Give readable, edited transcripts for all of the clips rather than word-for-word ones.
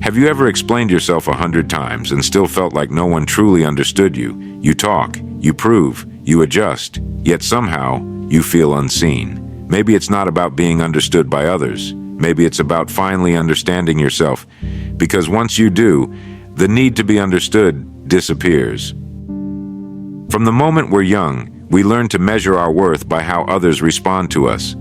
Have you ever explained yourself 100 times and still felt like no one truly understood you? You talk, you prove, you adjust, yet somehow you feel unseen. Maybe it's not about being understood by others. Maybe it's about finally understanding yourself. Because once you do, the need to be understood disappears. From the moment we're young, we learn to measure our worth by how others respond to us.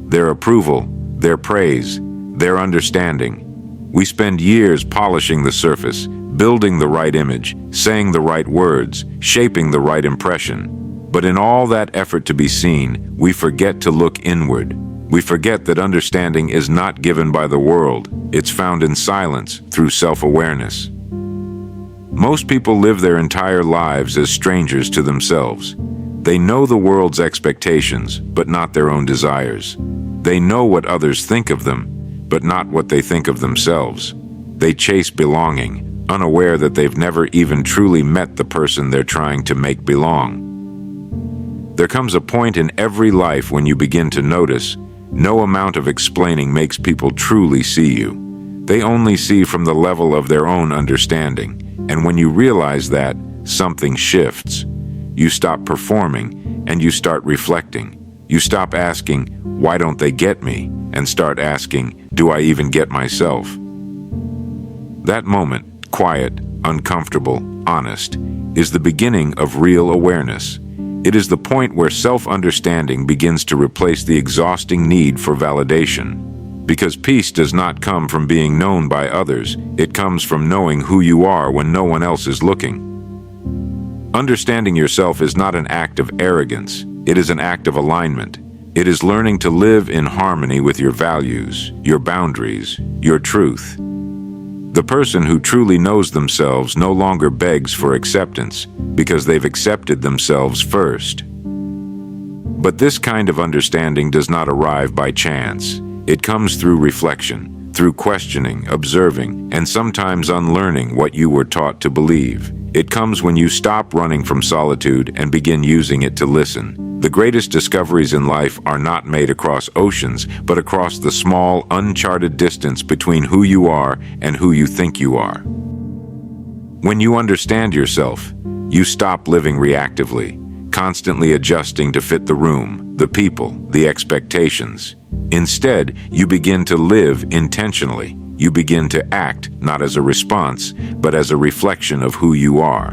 Their approval, their praise, their understanding. We spend years polishing the surface, building the right image, saying the right words, shaping the right impression. But in all that effort to be seen, we forget to look inward. We forget that understanding is not given by the world. It's found in silence, through self-awareness. Most people live their entire lives as strangers to themselves. They know the world's expectations, but not their own desires. They know what others think of them, but not what they think of themselves. They chase belonging, unaware that they've never even truly met the person they're trying to make belong. There comes a point in every life when you begin to notice no amount of explaining makes people truly see you. They only see from the level of their own understanding. And when you realize that, something shifts. You stop performing and you start reflecting. You stop asking, why don't they get me? And start asking, do I even get myself? That moment, quiet, uncomfortable, honest, is the beginning of real awareness. It is the point where self-understanding begins to replace the exhausting need for validation. Because peace does not come from being known by others, it comes from knowing who you are when no one else is looking. Understanding yourself is not an act of arrogance, it is an act of alignment. It is learning to live in harmony with your values, your boundaries, your truth. The person who truly knows themselves no longer begs for acceptance because they've accepted themselves first. But this kind of understanding does not arrive by chance. It comes through reflection, through questioning, observing, and sometimes unlearning what you were taught to believe. It comes when you stop running from solitude and begin using it to listen. The greatest discoveries in life are not made across oceans, but across the small, uncharted distance between who you are and who you think you are. When you understand yourself, you stop living reactively, constantly adjusting to fit the room, the people, the expectations. Instead, you begin to live intentionally. You begin to act not as a response, but as a reflection of who you are.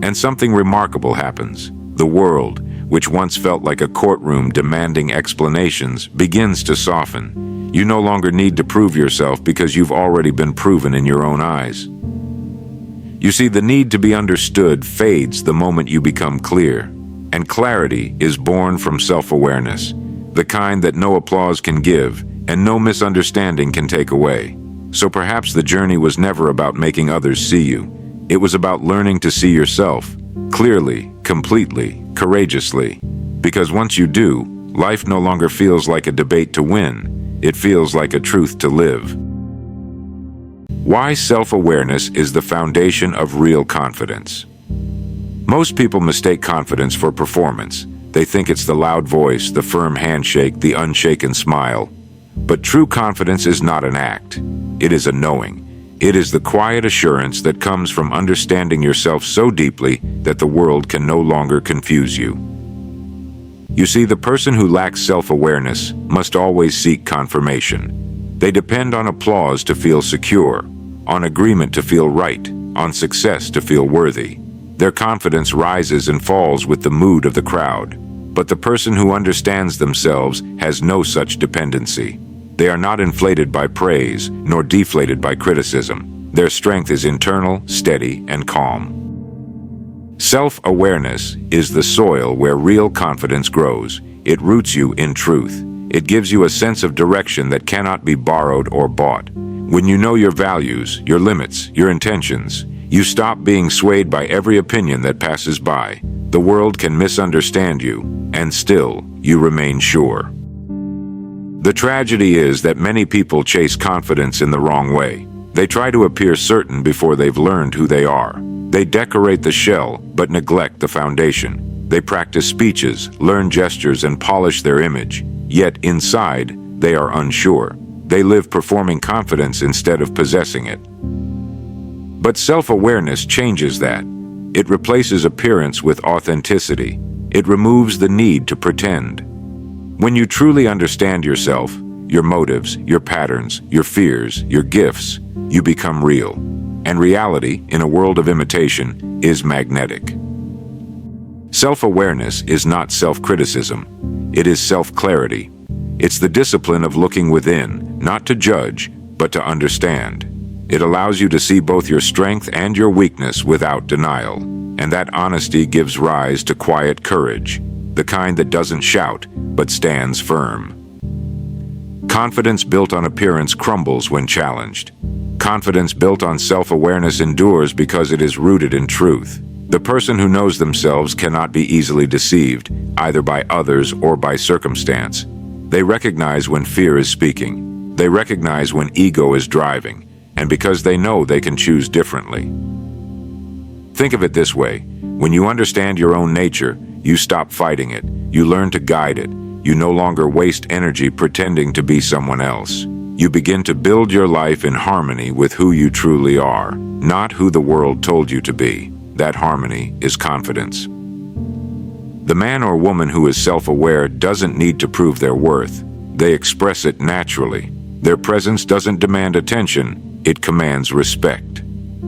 And something remarkable happens. The world, which once felt like a courtroom demanding explanations, begins to soften. You no longer need to prove yourself because you've already been proven in your own eyes. You see, the need to be understood fades the moment you become clear. And clarity is born from self-awareness, the kind that no applause can give and no misunderstanding can take away. So perhaps the journey was never about making others see you. It was about learning to see yourself, clearly, completely, courageously. Because once you do, life no longer feels like a debate to win. It feels like a truth to live. Why self-awareness is the foundation of real confidence. Most people mistake confidence for performance. They think it's the loud voice, the firm handshake, the unshaken smile. But true confidence is not an act. It is a knowing. It is the quiet assurance that comes from understanding yourself so deeply that the world can no longer confuse you. You see, the person who lacks self-awareness must always seek confirmation. They depend on applause to feel secure, on agreement to feel right, on success to feel worthy. Their confidence rises and falls with the mood of the crowd. But the person who understands themselves has no such dependency. They are not inflated by praise, nor deflated by criticism. Their strength is internal, steady, and calm. Self-awareness is the soil where real confidence grows. It roots you in truth. It gives you a sense of direction that cannot be borrowed or bought. When you know your values, your limits, your intentions, you stop being swayed by every opinion that passes by. The world can misunderstand you, and still, you remain sure. The tragedy is that many people chase confidence in the wrong way. They try to appear certain before they've learned who they are. They decorate the shell, but neglect the foundation. They practice speeches, learn gestures, and polish their image. Yet inside, they are unsure. They live performing confidence instead of possessing it. But self-awareness changes that. It replaces appearance with authenticity. It removes the need to pretend. When you truly understand yourself, your motives, your patterns, your fears, your gifts, you become real. And reality, in a world of imitation, is magnetic. Self-awareness is not self-criticism. It is self-clarity. It's the discipline of looking within, not to judge, but to understand. It allows you to see both your strength and your weakness without denial. And that honesty gives rise to quiet courage, the kind that doesn't shout, but stands firm. Confidence built on appearance crumbles when challenged. Confidence built on self-awareness endures because it is rooted in truth. The person who knows themselves cannot be easily deceived, either by others or by circumstance. They recognize when fear is speaking. They recognize when ego is driving. And because they know they can choose differently. Think of it this way. When you understand your own nature, you stop fighting it. You learn to guide it. You no longer waste energy pretending to be someone else. You begin to build your life in harmony with who you truly are, not who the world told you to be. That harmony is confidence. The man or woman who is self-aware doesn't need to prove their worth. They express it naturally. Their presence doesn't demand attention, it commands respect.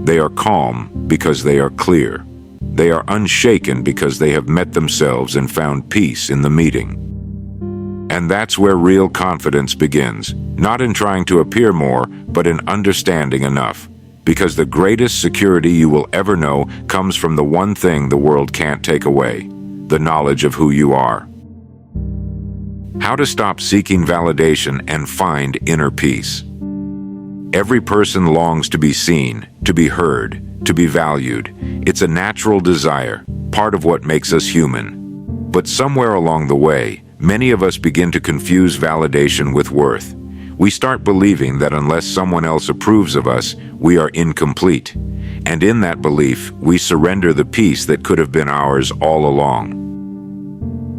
They are calm because they are clear. They are unshaken because they have met themselves and found peace in the meeting. And that's where real confidence begins, not in trying to appear more, but in understanding enough. Because the greatest security you will ever know comes from the one thing the world can't take away, the knowledge of who you are. How to stop seeking validation and find inner peace. Every person longs to be seen, to be heard, to be valued. It's a natural desire, part of what makes us human. But somewhere along the way, many of us begin to confuse validation with worth. We start believing that unless someone else approves of us, we are incomplete. And in that belief, we surrender the peace that could have been ours all along.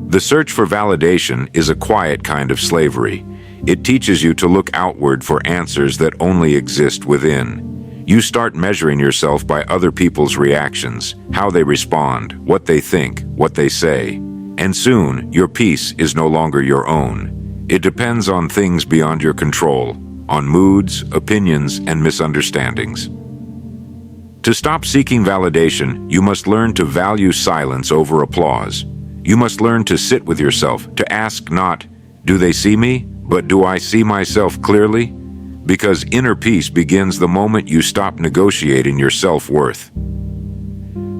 The search for validation is a quiet kind of slavery. It teaches you to look outward for answers that only exist within. You start measuring yourself by other people's reactions, how they respond, what they think, what they say. And soon, your peace is no longer your own. It depends on things beyond your control, on moods, opinions, and misunderstandings. To stop seeking validation, you must learn to value silence over applause. You must learn to sit with yourself, to ask not, do they see me, but do I see myself clearly? Because inner peace begins the moment you stop negotiating your self-worth.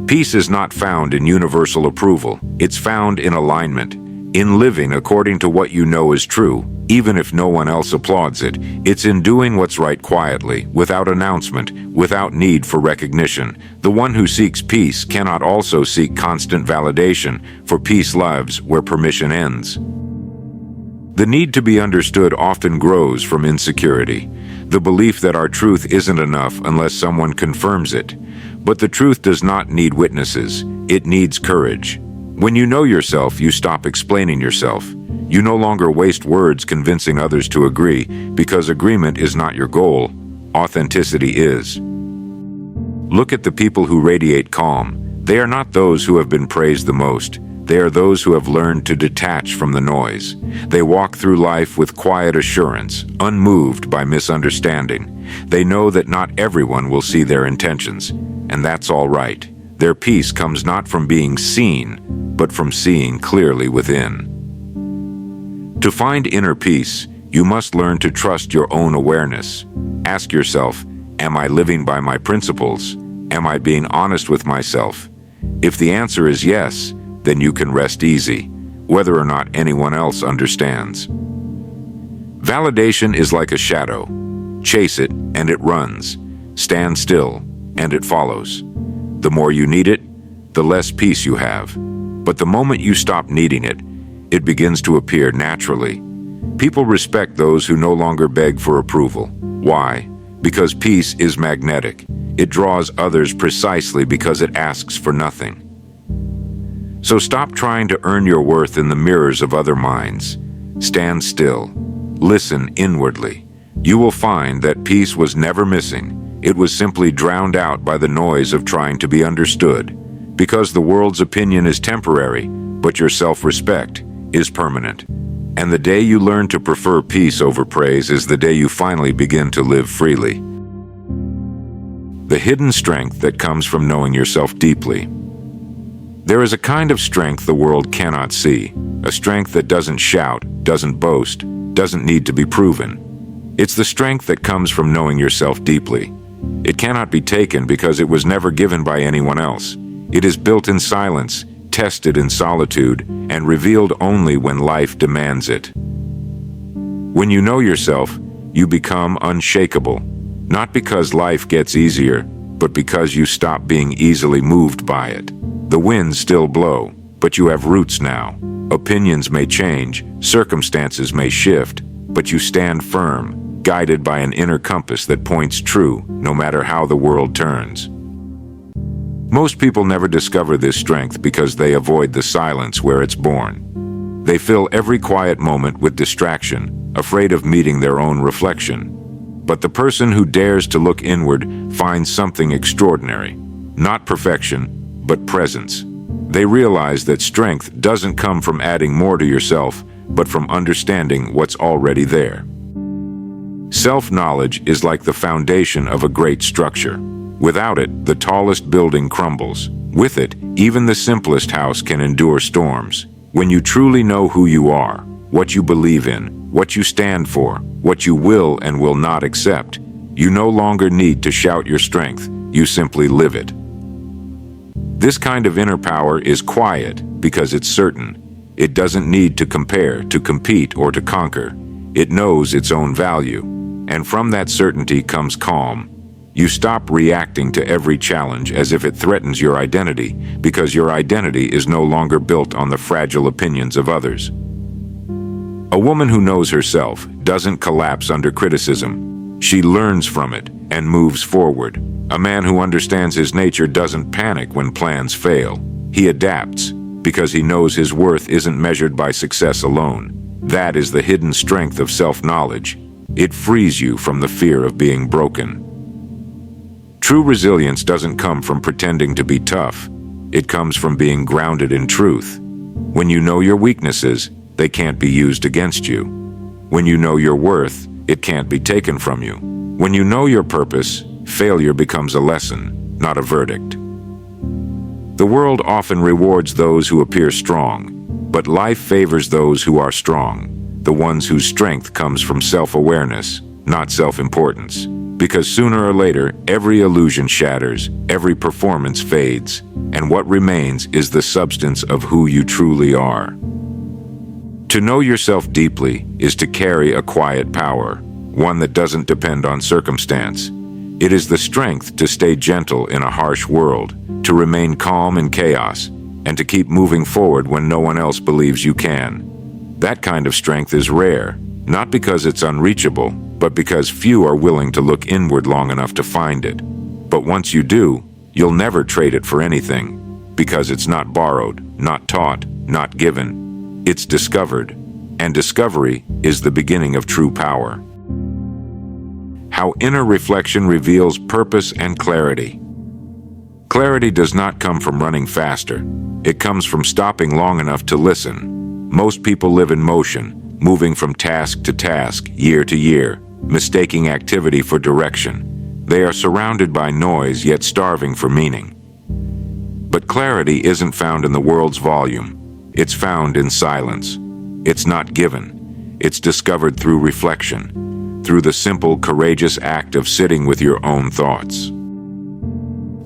Peace is not found in universal approval. It's found in alignment, in living according to what you know is true, even if no one else applauds it. It's in doing what's right quietly, without announcement, without need for recognition. The one who seeks peace cannot also seek constant validation, for peace lives where permission ends. The need to be understood often grows from insecurity, the belief that our truth isn't enough unless someone confirms it. But the truth does not need witnesses, it needs courage. When you know yourself, you stop explaining yourself. You no longer waste words convincing others to agree, because agreement is not your goal, authenticity is. Look at the people who radiate calm. They are not those who have been praised the most. They are those who have learned to detach from the noise. They walk through life with quiet assurance, unmoved by misunderstanding. They know that not everyone will see their intentions, and that's all right. Their peace comes not from being seen, but from seeing clearly within. To find inner peace, you must learn to trust your own awareness. Ask yourself, am I living by my principles? Am I being honest with myself? If the answer is yes, then you can rest easy, whether or not anyone else understands. Validation is like a shadow. Chase it, and it runs. Stand still, and it follows. The more you need it, the less peace you have. But the moment you stop needing it, it begins to appear naturally. People respect those who no longer beg for approval. Why? Because peace is magnetic. It draws others precisely because it asks for nothing. So stop trying to earn your worth in the mirrors of other minds. Stand still. Listen inwardly. you will find that peace was never missing. It was simply drowned out by the noise of trying to be understood. Because the world's opinion is temporary, but your self-respect is permanent. And the day you learn to prefer peace over praise is the day you finally begin to live freely. The hidden strength that comes from knowing yourself deeply. There is a kind of strength the world cannot see, a strength that doesn't shout, doesn't boast, doesn't need to be proven. It's the strength that comes from knowing yourself deeply. It cannot be taken because it was never given by anyone else. It is built in silence, tested in solitude, and revealed only when life demands it. When you know yourself, you become unshakable, not because life gets easier, but because you stop being easily moved by it. The winds still blow, but you have roots now. Opinions may change, circumstances may shift, but you stand firm, guided by an inner compass that points true, no matter how the world turns. Most people never discover this strength because they avoid the silence where it's born. They fill every quiet moment with distraction, afraid of meeting their own reflection. But the person who dares to look inward finds something extraordinary. Not perfection, but presence. They realize that strength doesn't come from adding more to yourself, but from understanding what's already there. Self-knowledge is like the foundation of a great structure. Without it, the tallest building crumbles. With it, even the simplest house can endure storms. When you truly know who you are, what you believe in, what you stand for, what you will and will not accept, you no longer need to shout your strength, you simply live it. This kind of inner power is quiet because it's certain. It doesn't need to compare, to compete, or to conquer. It knows its own value. And from that certainty comes calm. You stop reacting to every challenge as if it threatens your identity, because your identity is no longer built on the fragile opinions of others. A woman who knows herself doesn't collapse under criticism. She learns from it and moves forward. A man who understands his nature doesn't panic when plans fail. He adapts because he knows his worth isn't measured by success alone. That is the hidden strength of self-knowledge. It frees you from the fear of being broken. True resilience doesn't come from pretending to be tough. It comes from being grounded in truth. When you know your weaknesses, they can't be used against you. When you know your worth, it can't be taken from you. When you know your purpose, failure becomes a lesson, not a verdict. The world often rewards those who appear strong, but life favors those who are strong, the ones whose strength comes from self-awareness, not self-importance. Because sooner or later, every illusion shatters, every performance fades, and what remains is the substance of who you truly are. To know yourself deeply is to carry a quiet power, one that doesn't depend on circumstance. It is the strength to stay gentle in a harsh world, to remain calm in chaos, and to keep moving forward when no one else believes you can. That kind of strength is rare, not because it's unreachable, but because few are willing to look inward long enough to find it. But once you do, you'll never trade it for anything, because it's not borrowed, not taught, not given. It's discovered, and discovery is the beginning of true power. How inner reflection reveals purpose and clarity. Clarity does not come from running faster. It comes from stopping long enough to listen. Most people live in motion, moving from task to task, year to year, mistaking activity for direction. They are surrounded by noise, yet starving for meaning. But clarity isn't found in the world's volume. It's found in silence. It's not given. It's discovered through reflection, through the simple, courageous act of sitting with your own thoughts.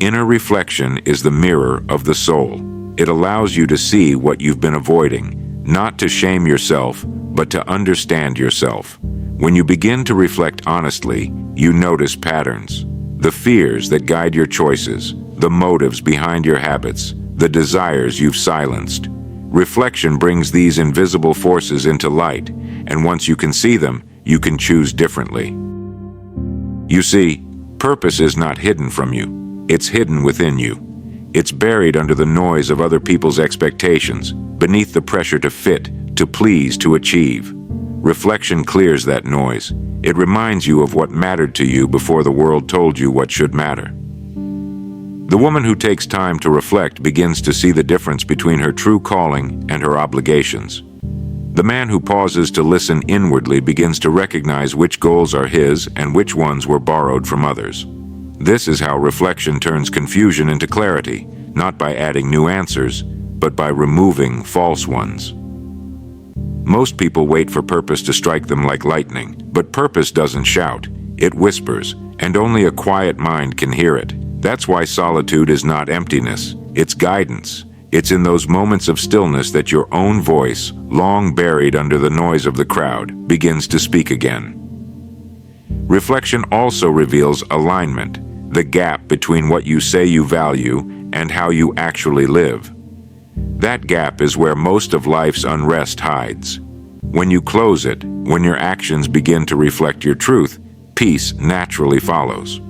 Inner reflection is the mirror of the soul. It allows you to see what you've been avoiding, not to shame yourself, but to understand yourself. When you begin to reflect honestly, you notice patterns. The fears that guide your choices, the motives behind your habits, the desires you've silenced. Reflection brings these invisible forces into light, and once you can see them, you can choose differently. You see, purpose is not hidden from you. It's hidden within you. It's buried under the noise of other people's expectations, beneath the pressure to fit, to please, to achieve. Reflection clears that noise. It reminds you of what mattered to you before the world told you what should matter. The woman who takes time to reflect begins to see the difference between her true calling and her obligations. The man who pauses to listen inwardly begins to recognize which goals are his and which ones were borrowed from others. This is how reflection turns confusion into clarity, not by adding new answers, but by removing false ones. Most people wait for purpose to strike them like lightning, but purpose doesn't shout, it whispers, and only a quiet mind can hear it. That's why solitude is not emptiness, it's guidance. It's in those moments of stillness that your own voice, long buried under the noise of the crowd, begins to speak again. Reflection also reveals alignment, the gap between what you say you value and how you actually live. That gap is where most of life's unrest hides. When you close it, when your actions begin to reflect your truth, peace naturally follows.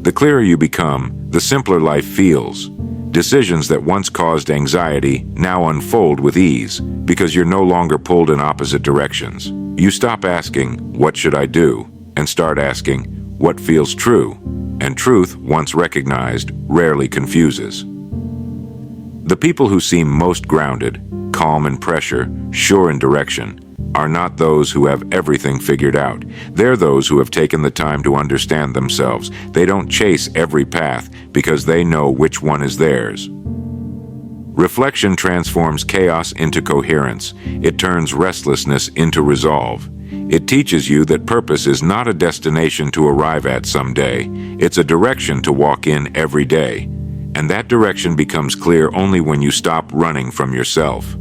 The clearer you become, the simpler life feels. Decisions that once caused anxiety now unfold with ease because you're no longer pulled in opposite directions. You stop asking, "What should I do?" and start asking, "What feels true?" And truth, once recognized, rarely confuses. The people who seem most grounded, calm in pressure, sure in direction, are not those who have everything figured out. They're those who have taken the time to understand themselves. They don't chase every path because they know which one is theirs. Reflection transforms chaos into coherence. It turns restlessness into resolve. It teaches you that purpose is not a destination to arrive at someday. It's a direction to walk in every day. And that direction becomes clear only when you stop running from yourself.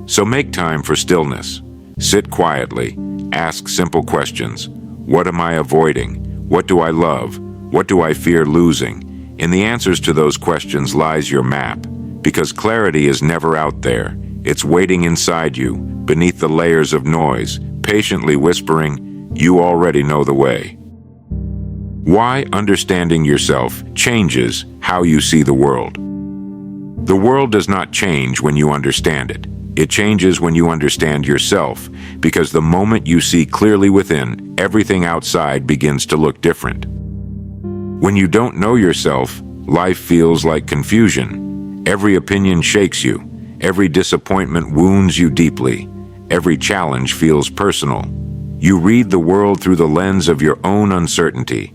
So make time for stillness. Sit quietly. Ask simple questions. What am I avoiding? What do I love? What do I fear losing? In the answers to those questions lies your map, because clarity is never out there. It's waiting inside you, beneath the layers of noise, patiently whispering, "You already know the way." Why understanding yourself changes how you see the world. The world does not change when you understand it. It changes when you understand yourself, because the moment you see clearly within, everything outside begins to look different. When you don't know yourself, life feels like confusion. Every opinion shakes you. Every disappointment wounds you deeply. Every challenge feels personal. You read the world through the lens of your own uncertainty.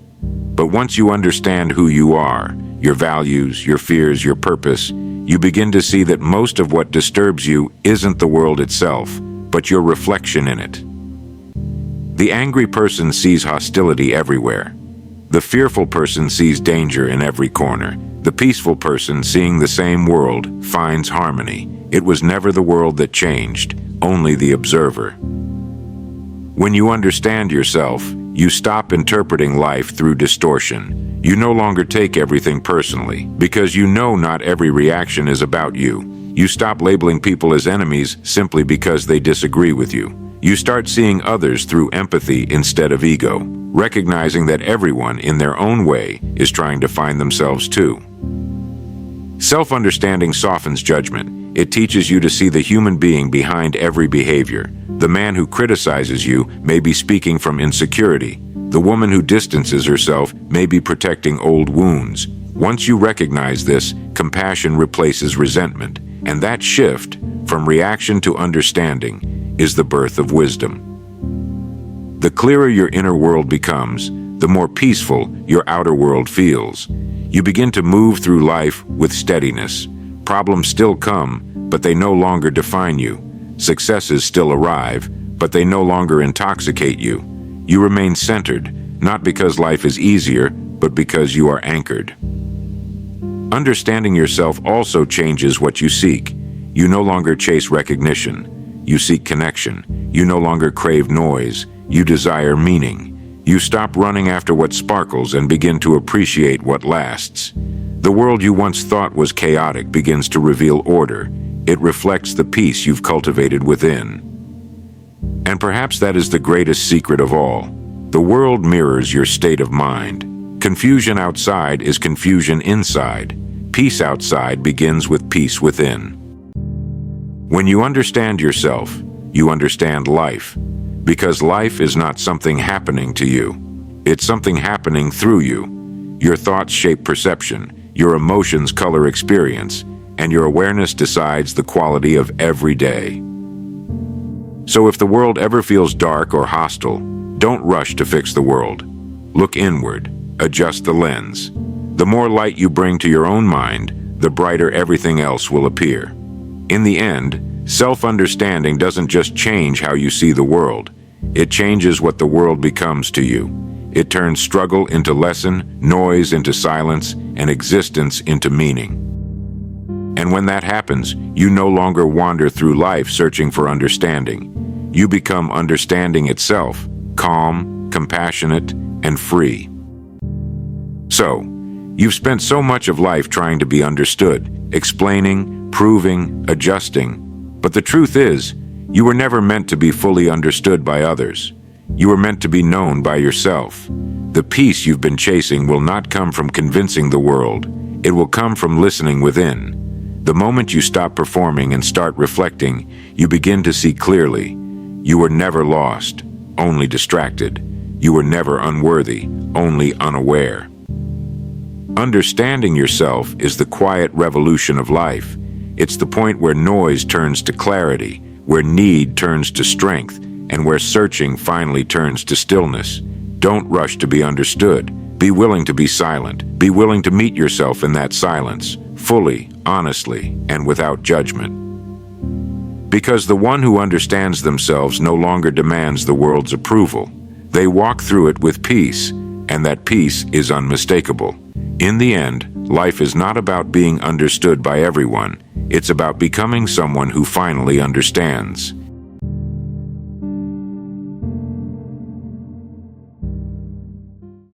But once you understand who you are, your values, your fears, your purpose, you begin to see that most of what disturbs you isn't the world itself, but your reflection in it. The angry person sees hostility everywhere. The fearful person sees danger in every corner. The peaceful person, seeing the same world, finds harmony. It was never the world that changed, only the observer. When you understand yourself, you stop interpreting life through distortion. You no longer take everything personally, because you know not every reaction is about you. You stop labeling people as enemies simply because they disagree with you. You start seeing others through empathy instead of ego, recognizing that everyone, in their own way, is trying to find themselves too. Self-understanding softens judgment. It teaches you to see the human being behind every behavior. The man who criticizes you may be speaking from insecurity. The woman who distances herself may be protecting old wounds. Once you recognize this, compassion replaces resentment, and that shift, from reaction to understanding, is the birth of wisdom. The clearer your inner world becomes, the more peaceful your outer world feels. You begin to move through life with steadiness. Problems still come, but they no longer define you. Successes still arrive, but they no longer intoxicate you. You remain centered, not because life is easier, but because you are anchored. Understanding yourself also changes what you seek. You no longer chase recognition. You seek connection. You no longer crave noise. You desire meaning. You stop running after what sparkles and begin to appreciate what lasts. The world you once thought was chaotic begins to reveal order. It reflects the peace you've cultivated within. And perhaps that is the greatest secret of all. The world mirrors your state of mind. Confusion outside is confusion inside. Peace outside begins with peace within. When you understand yourself, you understand life. Because life is not something happening to you. It's something happening through you. Your thoughts shape perception, your emotions color experience, and your awareness decides the quality of every day. So if the world ever feels dark or hostile, don't rush to fix the world. Look inward, adjust the lens. The more light you bring to your own mind, the brighter everything else will appear. In the end, self-understanding doesn't just change how you see the world. It changes what the world becomes to you. It turns struggle into lesson, noise into silence, and existence into meaning. And when that happens, you no longer wander through life searching for understanding. You become understanding itself, calm, compassionate, and free. So, you've spent so much of life trying to be understood, explaining, proving, adjusting. But the truth is, you were never meant to be fully understood by others. You were meant to be known by yourself. The peace you've been chasing will not come from convincing the world. It will come from listening within. The moment you stop performing and start reflecting, you begin to see clearly. You were never lost, only distracted. You were never unworthy, only unaware. Understanding yourself is the quiet revolution of life. It's the point where noise turns to clarity, where need turns to strength, and where searching finally turns to stillness. Don't rush to be understood. Be willing to be silent. Be willing to meet yourself in that silence, fully, honestly, and without judgment. Because the one who understands themselves no longer demands the world's approval. They walk through it with peace, and that peace is unmistakable. In the end, life is not about being understood by everyone. It's about becoming someone who finally understands.